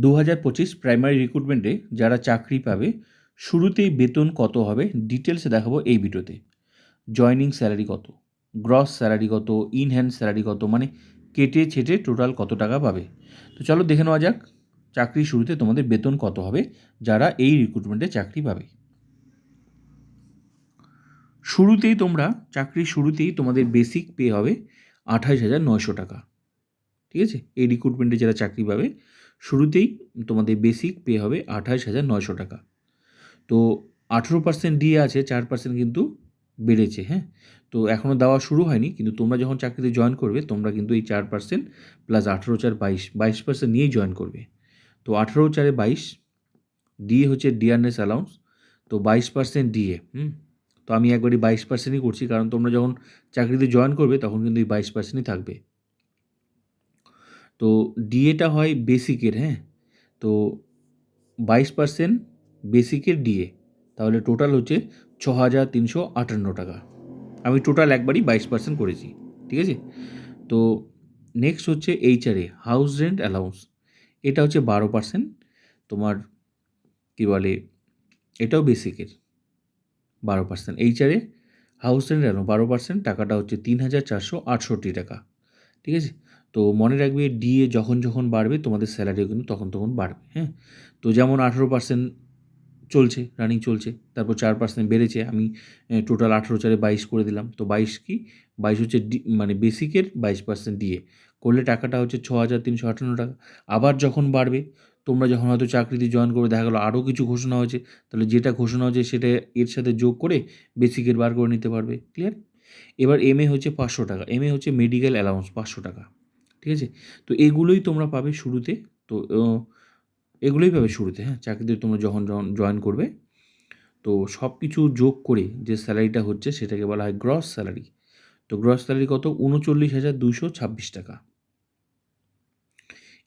2025 primary রিক্রুটমেন্টে যারা চাকরি পাবে শুরুতেই বেতন কত হবে ডিটেলসে দেখাবো এই ভিডিওতে। জয়নিং স্যালারি কত, গ্রস স্যালারি কত, ইন হ্যান্ড স্যালারি কত, মানে কেটে ছেটে টোটাল কত টাকা পাবে। তো চলো দেখে নেওয়া যাক চাকরির শুরুতে তোমাদের বেতন কত হবে যারা এই রিক্রুটমেন্টে চাকরি পাবে। চাকরির শুরুতেই তোমাদের বেসিক পে হবে 28,900 টাকা। ঠিক আছে, এই রিক্রুটমেন্টে যারা চাকরি পাবে শুরুতেই তোমাদের বেসিক পে হবে 28,900 টাকা। তো 18% দিয়ে আছে, 4% কিন্তু বেড়েছে। হ্যাঁ, তো এখনও দেওয়া শুরু হয়নি, কিন্তু তোমরা যখন চাকরিতে জয়েন করবে তোমরা কিন্তু এই 4% প্লাস 18/4 22% নিয়েই জয়েন করবে। তো 18/4 22 ডিএ হচ্ছে ডিয়ারনেস অ্যালাউন্স, তো 22% ডিএ। তো আমি একবারই 22%ই করছি, কারণ তোমরা যখন চাকরিতে জয়েন করবে তখন কিন্তু এই 22%ই থাকবে। তো ডিএটা হয় বেসিকের। হ্যাঁ, তো 22% বেসিকের ডিএ, তাহলে টোটাল হচ্ছে 6,358 টাকা। আমি টোটাল একবারই 22% করেছি। ঠিক আছে, তো নেক্সট হচ্ছে এইচআরএ হাউস রেন্ট অ্যালাউন্স, এটা হচ্ছে 12%। তোমার কী বলে, এটাও বেসিকের 12%। এইচআরএ হাউস রেন্ট অ্যালাউন্স 12%, টাকাটা হচ্ছে 3,468 টাকা। ঠিক আছে, তো মনে রাখবে ডিএ যখন যখন বাড়বে তোমাদের স্যালারিও কিন্তু তখন তখন বাড়বে। হ্যাঁ, তো যেমন 18% চলছে, রানিং চলছে, তারপর 4% বেড়েছে, আমি টোটাল 18/4 22 করে দিলাম। তো 22 হচ্ছে মানে বেসিকের 22% ডিএ করলে টাকাটা হচ্ছে 6,358 টাকা। আবার যখন বাড়বে, তোমরা যখন হয়তো চাকরিতে জয়েন করবে, দেখা গেলো আরও কিছু ঘোষণা হয়েছে, তাহলে যেটা ঘোষণা হয়েছে সেটা এর সাথে যোগ করে বেসিকের বার করে নিতে পারবে। ক্লিয়ার? এবার এমএ হচ্ছে 500 টাকা, এমএ হচ্ছে মেডিকেল অ্যালাউন্স 500 টাকা। ঠিক আছে, তো এগুলোই তোমরা পাবে শুরুতে। তো এগুলোই পাবে শুরুতে। হ্যাঁ, চাকরিতে তোমরা যখন জয়েন করবে, তো সব কিছু যোগ করে যে স্যালারিটা হচ্ছে সেটাকে বলা হয় গ্রস স্যালারি। তো গ্রস স্যালারি কত? 39,226 টাকা।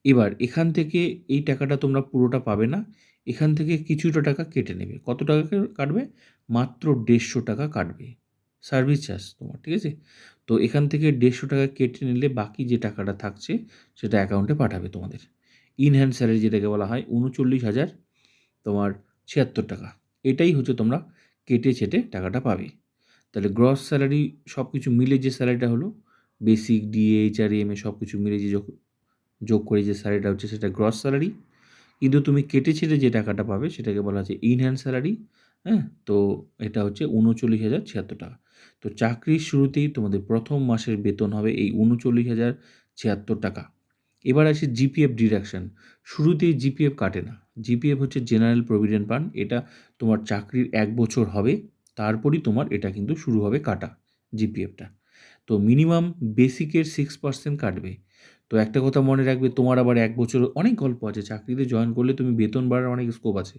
এবার এখান থেকে এই টাকাটা তোমরা পুরোটা পাবে না, এখান থেকে কিছুটা টাকা কেটে নেবে। কত টাকা কাটবে? মাত্র 150 টাকা কাটবে সার্ভিস চার্জ তোমার। ঠিক আছে, তো এখান থেকে 150 টাকা কেটে নিলে বাকি যে টাকাটা থাকছে সেটা অ্যাকাউন্টে পাঠাবে তোমাদের। ইন হ্যান্ড স্যালারি যেটাকে বলা হয় 39,076 টাকা। এটাই হচ্ছে তোমরা কেটে ছেটে টাকাটা পাবে। তাহলে গ্রস স্যালারি সব কিছু মিলে যে স্যালারিটা হলো, বেসিক ডিএ এইচআরএ এমএ সব কিছু মিলে যে যোগ করে যে স্যালারিটা হচ্ছে সেটা গ্রস স্যালারি। কিন্তু তুমি কেটে ছেটে যে টাকাটা পাবে সেটাকে বলা হচ্ছে ইন হ্যান্ড স্যালারি। হ্যাঁ, তো এটা হচ্ছে 39,076 টাকা। তো চাকরির শুরুতেই তোমাদের প্রথম মাসের বেতন হবে এই 39,076 টাকা। এবার আসি জিপিএফ ডিডাকশান। শুরুতেই জিপিএফ কাটে না। জিপিএফ হচ্ছে জেনারেল প্রভিডেন্ট ফান্ড, এটা তোমার চাকরির 1 বছর হবে, তারপরই তোমার এটা কিন্তু শুরু হবে কাটা জিপিএফটা। তো মিনিমাম বেসিকের 6% কাটবে। তো একটা কথা মনে রাখবে, তোমার আবার 1 বছর অনেক গল্প আছে, চাকরিতে জয়েন করলে তুমি বেতন বাড়ার অনেক স্কোপ আছে।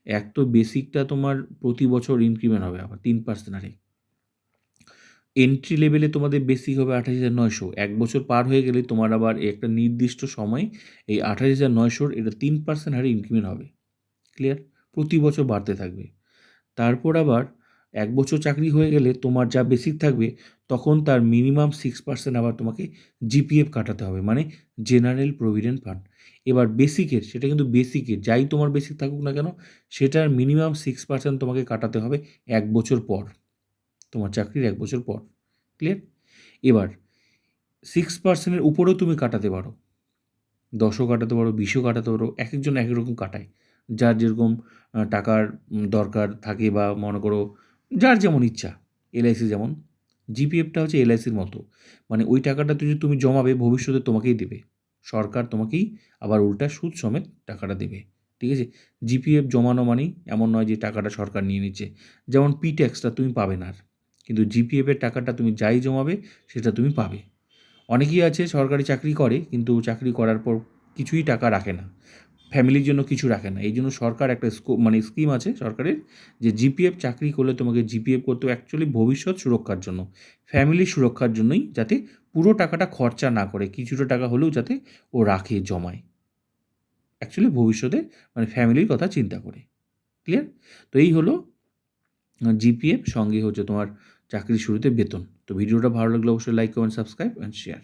এক তো বেসিকটা তোমার প্রতি বছর ইনক্রিমেন্ট হবে আবার 3% হারে। এন্ট্রি লেভেলে তোমাদের বেসিক হবে 28,900, 1 বছর পার হয়ে গেলে তোমার আবার একটা নির্দিষ্ট সময় এই 28,900 এটা 3% হারে ইনক্রিমেন্ট হবে। ক্লিয়ার? প্রতি বছর বাড়তে থাকবে। তারপর আবার 1 বছর চাকরি হয়ে গেলে তোমার যা বেসিক থাকবে তখন তার মিনিমাম 6% আবার তোমাকে জিপিএফ কাটাতে হবে, মানে জেনারেল প্রভিডেন্ট ফান্ড। এবার বেসিকের, সেটা কিন্তু বেসিকের যাই তোমার বেসিক থাকুক না কেন, সেটার মিনিমাম 6% তোমাকে কাটাতে হবে 1 বছর পর, তোমার চাকরির 1 বছর পর। ক্লিয়ার? এবার 6%-এর উপরেও তুমি কাটাতে পারো, 10ও কাটাতে পারো, 20ও কাটাতে পারো, একেকজন এক এক রকম কাটায়। যার যেরকম টাকার দরকার থাকে, বা মনে করো যার যেমন ইচ্ছা। এলআইসি যেমন, জিপিএফটা হচ্ছে এলআইসির মতো, মানে ওই টাকাটা যদি তুমি জমাবে ভবিষ্যতে তোমাকেই দেবে সরকার, তোমাকেই আবার উল্টা সুদ সমেত টাকাটা দেবে। ঠিক আছে, জিপিএফ জমানো মানেই এমন নয় যে টাকাটা সরকার নিয়ে নিচ্ছে। যেমন পি ট্যাক্সটা তুমি পাবে না আর, কিন্তু জিপিএফের টাকাটা তুমি যাই জমাবে সেটা তুমি পাবে। অনেকেই আছে সরকারি চাকরি করে, কিন্তু চাকরি করার পর কিছুই টাকা রাখে না, ফ্যামিলির জন্য কিছু রাখে না। এই জন্য সরকার একটা মানে স্কিম আছে সরকারের, যে জিপিএফ চাকরি করলে তোমাকে জিপিএফ করতে হবে অ্যাকচুয়ালি ভবিষ্যৎ সুরক্ষার জন্য, ফ্যামিলির সুরক্ষার জন্যই, যাতে পুরো টাকাটা খরচা না করে, কিছুটা টাকা হলেও যাতে ও রাখে, জমায়, অ্যাকচুয়ালি ভবিষ্যতে মানে ফ্যামিলির কথা চিন্তা করে। ক্লিয়ার? তো এই হলো জিপিএফ, সঙ্গে হচ্ছে তোমার চাকরির শুরুতে বেতন। তো ভিডিওটা ভালো লাগলে অবশ্যই like, comment, subscribe and share.